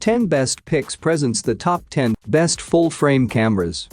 Ten Best Picks presents the top 10 best full-frame cameras.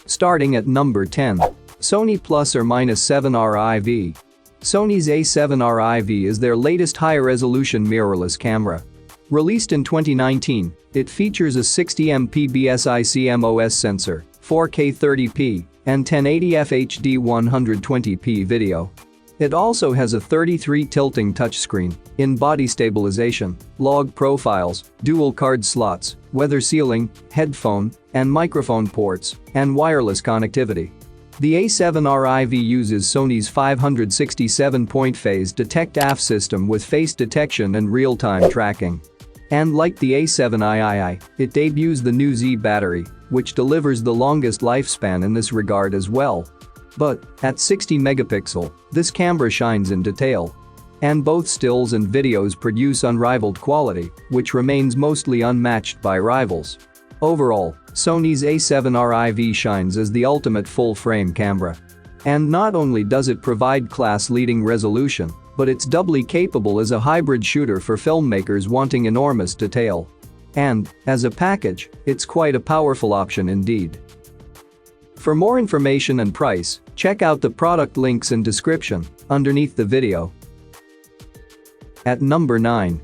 Starting at number 10. Sony ±7 RIV. Sony's A7 RIV is their latest high-resolution mirrorless camera. Released in 2019, it features a 60MP BSI CMOS sensor, 4K 30p, and 1080f HD 120p video. It also has a 33 tilting touchscreen, in-body stabilization, log profiles, dual card slots, weather sealing, headphone and microphone ports, and wireless connectivity. The A7 RIV uses Sony's 567-point phase detect AF system with face detection and real-time tracking. And like the A7 III, it debuts the new Z battery, which delivers the longest lifespan in this regard as well. But at 60 megapixel, this camera shines in detail. And both stills and videos produce unrivaled quality, which remains mostly unmatched by rivals. Overall, Sony's A7 RIV shines as the ultimate full-frame camera. And not only does it provide class-leading resolution, but it's doubly capable as a hybrid shooter for filmmakers wanting enormous detail. And, as a package, it's quite a powerful option indeed. For more information and price, check out the product links in description underneath the video. At number 9.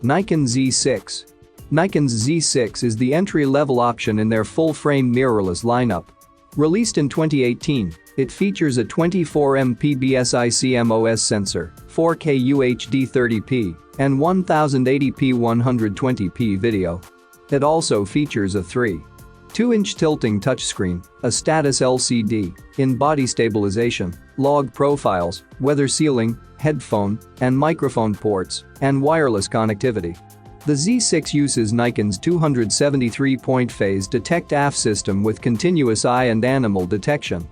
Nikon Z6. Nikon's Z6 is the entry-level option in their full-frame mirrorless lineup. Released in 2018, it features a 24MP BSI CMOS sensor, 4K UHD 30p, and 1080p 120p video. It also features a 3.2-inch tilting touchscreen, a status LCD, in-body stabilization, log profiles, weather sealing, headphone and microphone ports, and wireless connectivity. The Z6 uses Nikon's 273-point phase detect AF system with continuous eye and animal detection.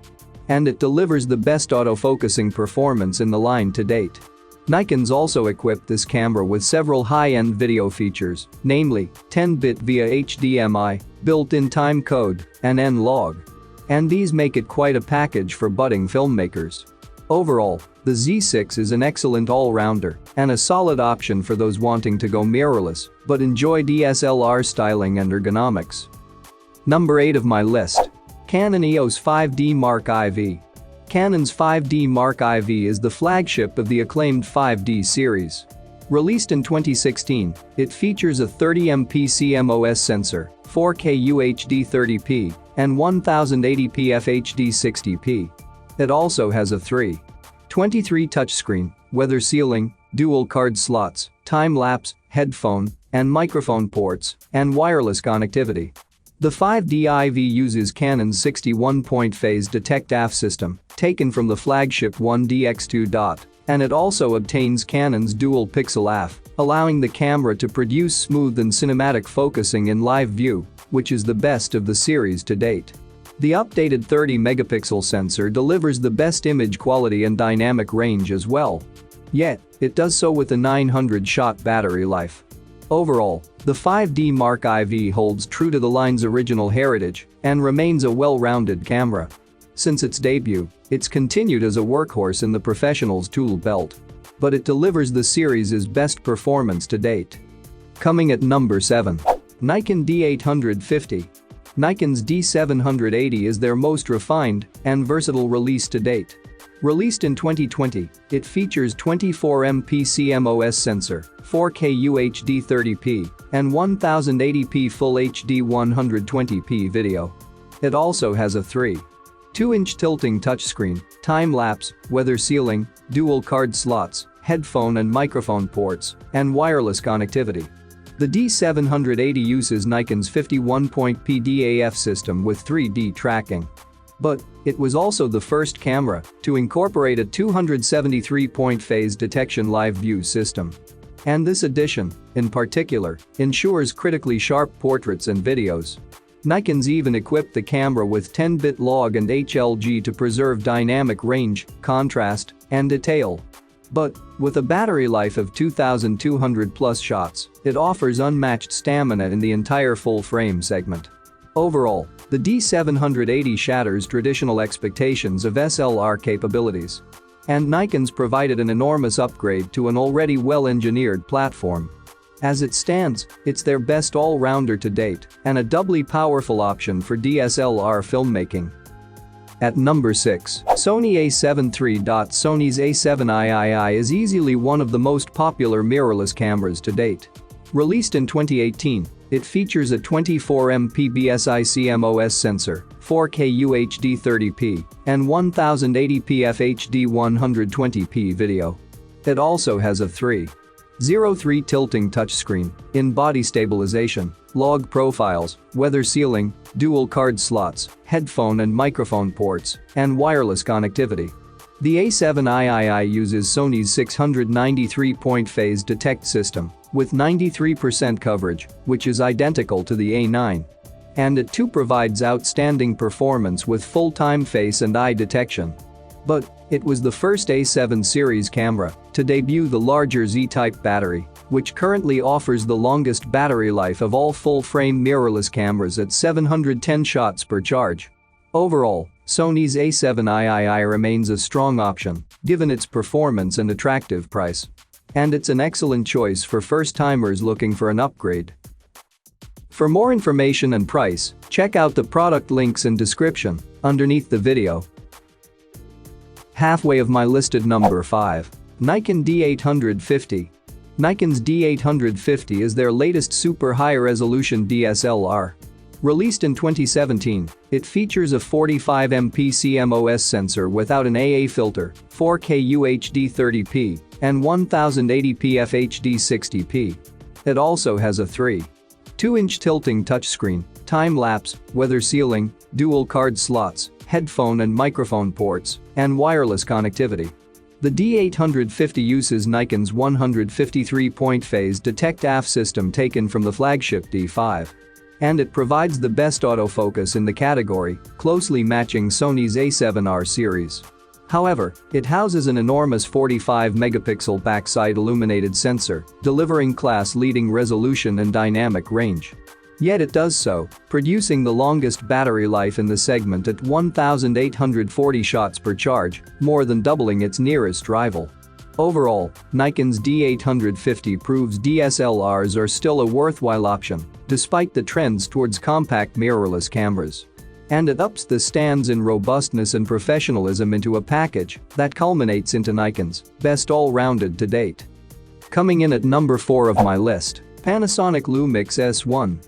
And it delivers the best autofocusing performance in the line to date. Nikon's also equipped this camera with several high-end video features, namely 10-bit via HDMI, built-in time code, and N-Log. And these make it quite a package for budding filmmakers. Overall, the Z6 is an excellent all-rounder and a solid option for those wanting to go mirrorless but enjoy DSLR styling and ergonomics. Number 8 of my list. Canon EOS 5D Mark IV. Canon's 5D Mark IV is the flagship of the acclaimed 5D series. Released in 2016, it features a 30MP CMOS sensor, 4K UHD 30p, and 1080p FHD 60p. It also has a 3.23 touchscreen, weather sealing, dual card slots, time-lapse, headphone and microphone ports, and wireless connectivity. The 5D IV uses Canon's 61-point phase detect AF system, taken from the flagship 1DX2. And it also obtains Canon's dual pixel AF, allowing the camera to produce smooth and cinematic focusing in live view, which is the best of the series to date. The updated 30-megapixel sensor delivers the best image quality and dynamic range as well. Yet, it does so with a 900-shot battery life. Overall, the 5D Mark IV holds true to the line's original heritage and remains a well-rounded camera. Since its debut, it's continued as a workhorse in the professional's tool belt. But it delivers the series' best performance to date. Coming at number 7. Nikon D850. Nikon's D780 is their most refined and versatile release to date. Released in 2020, it features 24MP CMOS sensor, 4K UHD 30p, and 1080p Full HD 120p video. It also has a 3.2-inch tilting touchscreen, time-lapse, weather sealing, dual card slots, headphone and microphone ports, and wireless connectivity. The D780 uses Nikon's 51-point PDAF system with 3D tracking. But it was also the first camera to incorporate a 273-point phase detection live view system. And this addition, in particular, ensures critically sharp portraits and videos. Nikon's even equipped the camera with 10-bit log and HLG to preserve dynamic range, contrast, and detail. But with a battery life of 2,200 plus shots, it offers unmatched stamina in the entire full-frame segment. Overall, The D780 shatters traditional expectations of SLR capabilities. And Nikon's provided an enormous upgrade to an already well-engineered platform. As it stands, it's their best all-rounder to date and a doubly powerful option for DSLR filmmaking. At number 6, Sony A7 III. Sony's A7 III is easily one of the most popular mirrorless cameras to date. Released in 2018, it features a 24MP BSI CMOS sensor, 4K UHD 30p, and 1080p FHD 120p video. It also has a 3.03 tilting touchscreen, in-body stabilization, log profiles, weather sealing, dual card slots, headphone and microphone ports, and wireless connectivity. The A7 III uses Sony's 693-point phase detect system, with 93% coverage, which is identical to the A9. And it too provides outstanding performance with full-time face and eye detection. But it was the first A7 series camera to debut the larger Z-type battery, which currently offers the longest battery life of all full-frame mirrorless cameras at 710 shots per charge. Overall, Sony's A7 III remains a strong option, given its performance and attractive price. And it's an excellent choice for first-timers looking for an upgrade. For more information and price, check out the product links in description underneath the video. Halfway of my listed number 5. Nikon D850. Nikon's D850 is their latest super high-resolution DSLR. Released in 2017, it features a 45MP CMOS sensor without an AA filter, 4K UHD 30p, and 1080p FHD 60p. It also has a 3.2-inch tilting touchscreen, time-lapse, weather sealing, dual card slots, headphone and microphone ports, and wireless connectivity. The D850 uses Nikon's 153-point phase detect AF system taken from the flagship D5. And it provides the best autofocus in the category, closely matching Sony's A7R series. However, it houses an enormous 45-megapixel backside illuminated sensor, delivering class-leading resolution and dynamic range. Yet it does so, producing the longest battery life in the segment at 1,840 shots per charge, more than doubling its nearest rival. Overall, Nikon's D850 proves DSLRs are still a worthwhile option, despite the trends towards compact mirrorless cameras. And it ups the stands in robustness and professionalism into a package that culminates into Nikon's best all-rounded to date. Coming in at number 4 of my list, Panasonic LUMIX S1.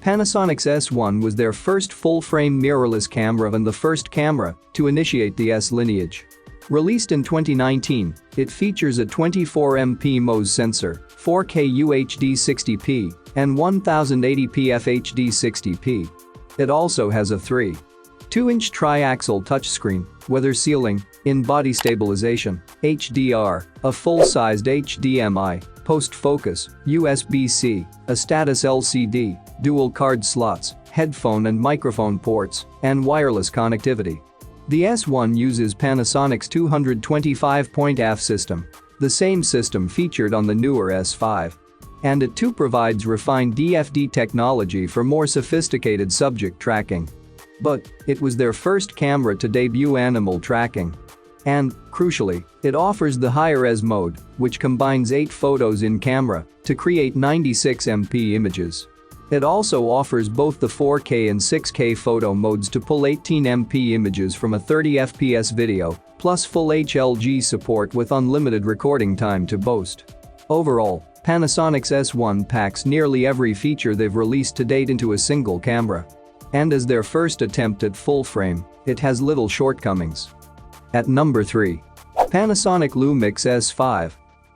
Panasonic's S1 was their first full-frame mirrorless camera and the first camera to initiate the S lineage. Released in 2019, it features a 24MP MOS sensor, 4K UHD 60p, and 1080p FHD 60p. It also has a 3.2-inch triaxial touchscreen, weather sealing, in-body stabilization, HDR, a full-sized HDMI, post-focus, USB-C, a status LCD, dual card slots, headphone and microphone ports, and wireless connectivity. The S1 uses Panasonic's 225-point AF system, the same system featured on the newer S5. And it too provides refined DFD technology for more sophisticated subject tracking. But it was their first camera to debut animal tracking. And, crucially, it offers the high-res mode, which combines 8 photos in camera to create 96MP images. It also offers both the 4K and 6K photo modes to pull 18MP images from a 30fps video, plus full HLG support with unlimited recording time to boast. Overall, Panasonic's S1 packs nearly every feature they've released to date into a single camera. And as their first attempt at full-frame, it has little shortcomings. At number 3. Panasonic LUMIX S5.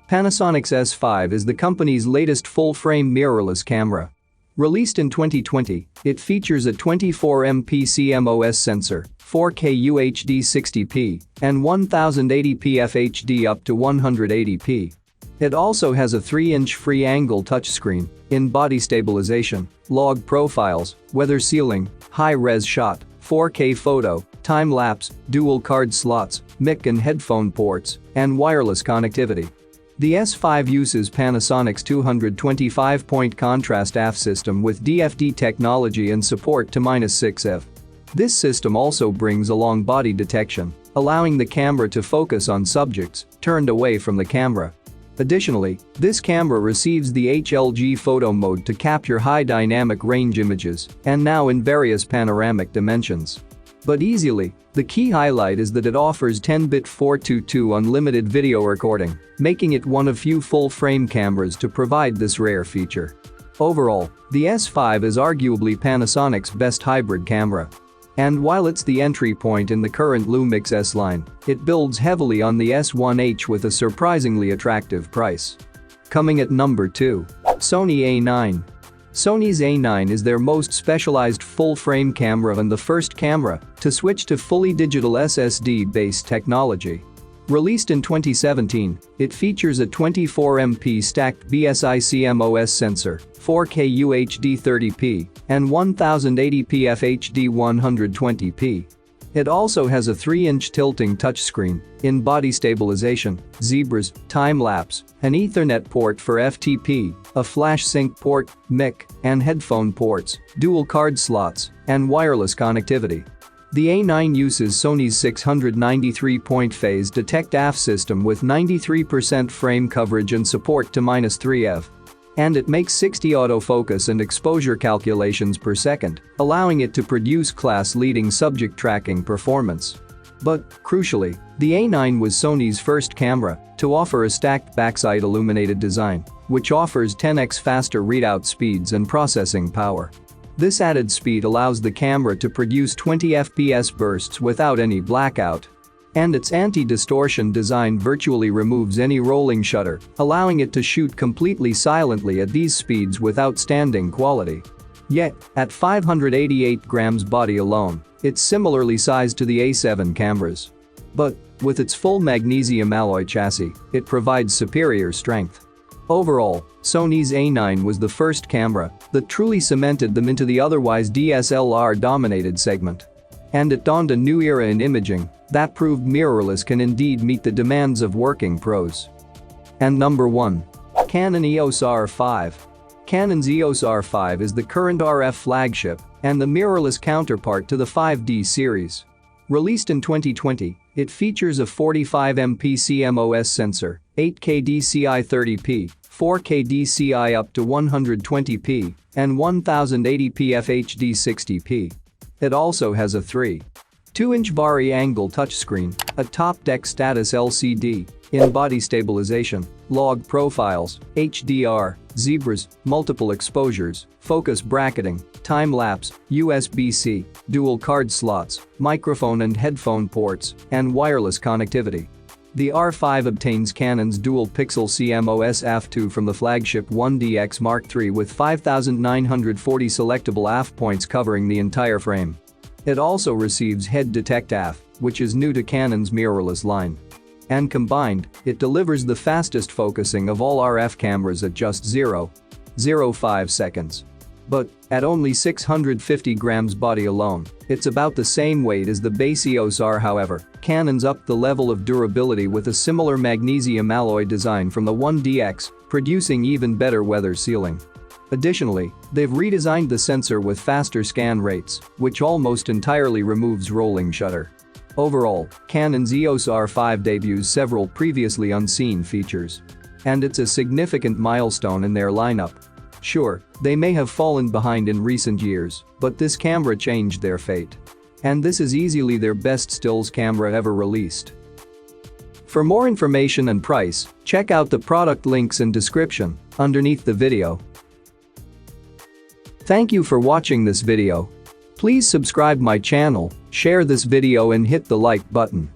Panasonic's S5 is the company's latest full-frame mirrorless camera. Released in 2020, it features a 24MP CMOS sensor, 4K UHD 60p, and 1080p FHD up to 180p. It also has a 3-inch free-angle touchscreen, in-body stabilization, log profiles, weather sealing, high-res shot, 4K photo, time-lapse, dual card slots, mic and headphone ports, and wireless connectivity. The S5 uses Panasonic's 225-point contrast AF system with DFD technology and support to -6 f. This system also brings along body detection, allowing the camera to focus on subjects turned away from the camera. Additionally, this camera receives the HLG photo mode to capture high dynamic range images and now in various panoramic dimensions. But the key highlight is that it offers 10-bit 422 unlimited video recording, making it one of few full-frame cameras to provide this rare feature. Overall, the S5 is arguably Panasonic's best hybrid camera. And while it's the entry point in the current LUMIX S line, it builds heavily on the S1H with a surprisingly attractive price. Coming at number 2. Sony A9. Sony's A9 is their most specialized full-frame camera and the first camera to switch to fully digital SSD-based technology. Released in 2017, it features a 24MP stacked BSI CMOS sensor, 4K UHD 30p, and 1080p FHD 120p. It also has a 3-inch tilting touchscreen, in-body stabilization, zebras, time-lapse, an Ethernet port for FTP, a flash sync port, mic, and headphone ports, dual card slots, and wireless connectivity. The A9 uses Sony's 693-point phase detect AF system with 93% frame coverage and support to -3 f. And it makes 60 autofocus and exposure calculations per second, allowing it to produce class-leading subject tracking performance. But, crucially, the A9 was Sony's first camera to offer a stacked backside illuminated design, which offers 10x faster readout speeds and processing power. This added speed allows the camera to produce 20 FPS bursts without any blackout. And its anti-distortion design virtually removes any rolling shutter, allowing it to shoot completely silently at these speeds with outstanding quality. Yet, at 588 grams body alone, it's similarly sized to the A7 cameras. But, with its full magnesium alloy chassis, it provides superior strength. Overall, Sony's A9 was the first camera that truly cemented them into the otherwise DSLR-dominated segment. And it dawned a new era in imaging that proved mirrorless can indeed meet the demands of working pros. And number 1. Canon EOS R5. Canon's EOS R5 is the current RF flagship and the mirrorless counterpart to the 5D series. Released in 2020, it features a 45MP CMOS sensor, 8K DCI 30p, 4K DCI up to 120p, and 1080p FHD 60p. It also has a 3.2-inch vari-angle touchscreen, a top-deck status LCD, in-body stabilization, log profiles, HDR, zebras, multiple exposures, focus bracketing, time-lapse, USB-C, dual card slots, microphone and headphone ports, and wireless connectivity. The R5 obtains Canon's dual-pixel CMOS f2 from the flagship 1DX Mark III with 5,940 selectable AF points covering the entire frame. It also receives head detect AF, which is new to Canon's mirrorless line. And combined, it delivers the fastest focusing of all RF cameras at just 0.05 seconds. But, at only 650 grams body alone, it's about the same weight as the base EOS R. However, Canon's upped the level of durability with a similar magnesium alloy design from the 1DX, producing even better weather sealing. Additionally, they've redesigned the sensor with faster scan rates, which almost entirely removes rolling shutter. Overall, Canon's EOS R5 debuts several previously unseen features. And it's a significant milestone in their lineup. Sure, they may have fallen behind in recent years, but this camera changed their fate. And this is easily their best stills camera ever released. For more information and price, check out the product links in description underneath the video. Thank you for watching this video. Please subscribe my channel, share this video and hit the like button.